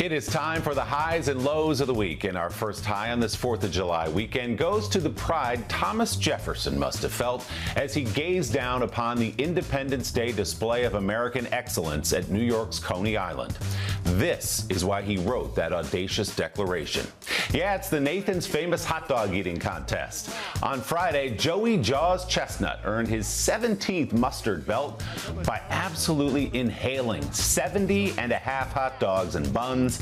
It is time for the highs and lows of the week, and our first high on this 4th of July weekend goes to the pride Thomas Jefferson must have felt as he gazed down upon the Independence Day display of American excellence at New York's Coney Island. This is why he wrote that audacious declaration. Yeah, it's the Nathan's famous hot dog eating contest. On Friday, Joey Jaws Chestnut earned his 17th mustard belt by absolutely inhaling 70 and a half hot dogs and buns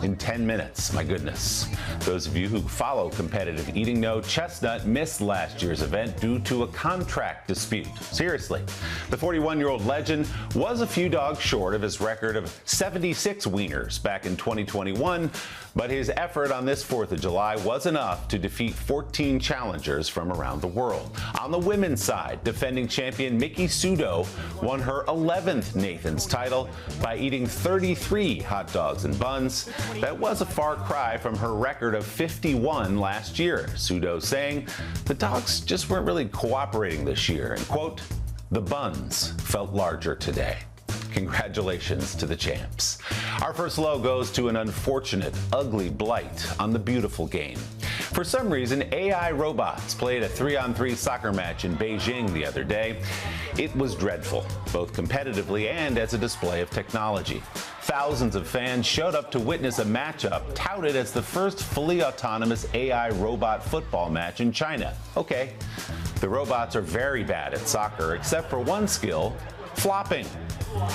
in 10 minutes. My goodness. Those of you who follow competitive eating know Chestnut missed last year's event due to a contract dispute. Seriously, the 41-year-old legend was a few dogs short of his record of 76 wieners back in 2021, but his effort on this 4th of July was enough to defeat 14 challengers from around the world. On the women's side, defending champion Miki Sudo won her 11th Nathan's title by eating 33 hot dogs and buns. That was a far cry from her record of 51 last year. Sudo saying the dogs just weren't really cooperating this year, and quote, "The buns felt larger today." Congratulations to the champs. Our first low goes to an unfortunate, ugly blight on the beautiful game. For some reason, AI robots played a 3-on-3 soccer match in Beijing the other day. It was dreadful, both competitively and as a display of technology. Thousands of fans showed up to witness a matchup touted as the first fully autonomous AI robot football match in China. Okay, the robots are very bad at soccer, except for one skill, flopping.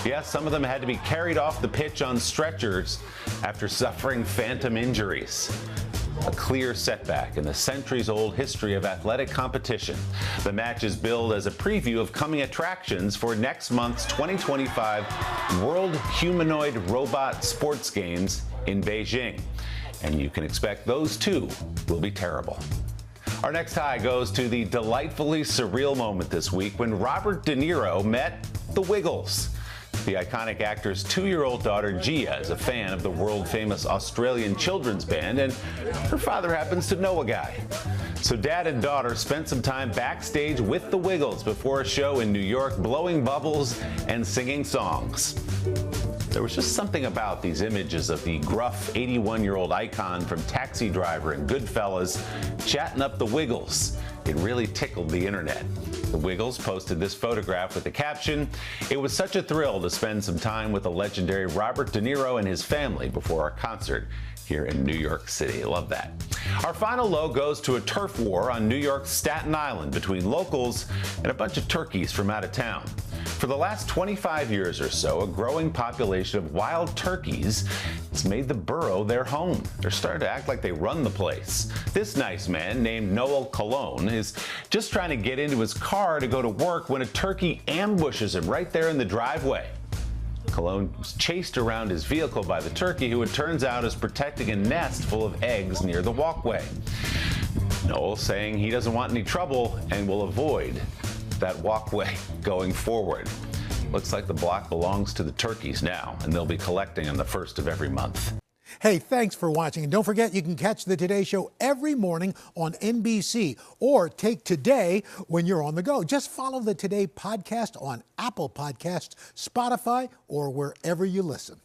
Yes, some of them had to be carried off the pitch on stretchers after suffering phantom injuries. A clear setback in the centuries-old history of athletic competition. The match is billed as a preview of coming attractions for next month's 2025 World Humanoid Robot Sports Games in Beijing. And you can expect those too will be terrible. Our next high goes to the delightfully surreal moment this week when Robert De Niro met the Wiggles. The iconic actor's 2-year-old daughter, Gia, is a fan of the world-famous Australian children's band, and her father happens to know a guy. So dad and daughter spent some time backstage with the Wiggles before a show in New York, blowing bubbles and singing songs. There was just something about these images of the gruff 81-year-old icon from Taxi Driver and Goodfellas chatting up the Wiggles. It really tickled the internet. The Wiggles posted this photograph with the caption, "It was such a thrill to spend some time with the legendary Robert De Niro and his family before our concert here in New York City." Love that. Our final low goes to a turf war on New York's Staten Island between locals and a bunch of turkeys from out of town. For the last 25 years or so, a growing population of wild turkeys has made the borough their home. They're starting to act like they run the place. This nice man, named Noel Cologne, is just trying to get into his car to go to work when a turkey ambushes him right there in the driveway. Cologne was chased around his vehicle by the turkey, who it turns out is protecting a nest full of eggs near the walkway. Noel saying he doesn't want any trouble and will avoid that walkway going forward. Looks like the block belongs to the turkeys now, and they'll be collecting on the 1st of every month. Hey, thanks for watching. And don't forget, you can catch the Today Show every morning on NBC or take Today when you're on the go. Just follow the Today podcast on Apple Podcasts, Spotify, or wherever you listen.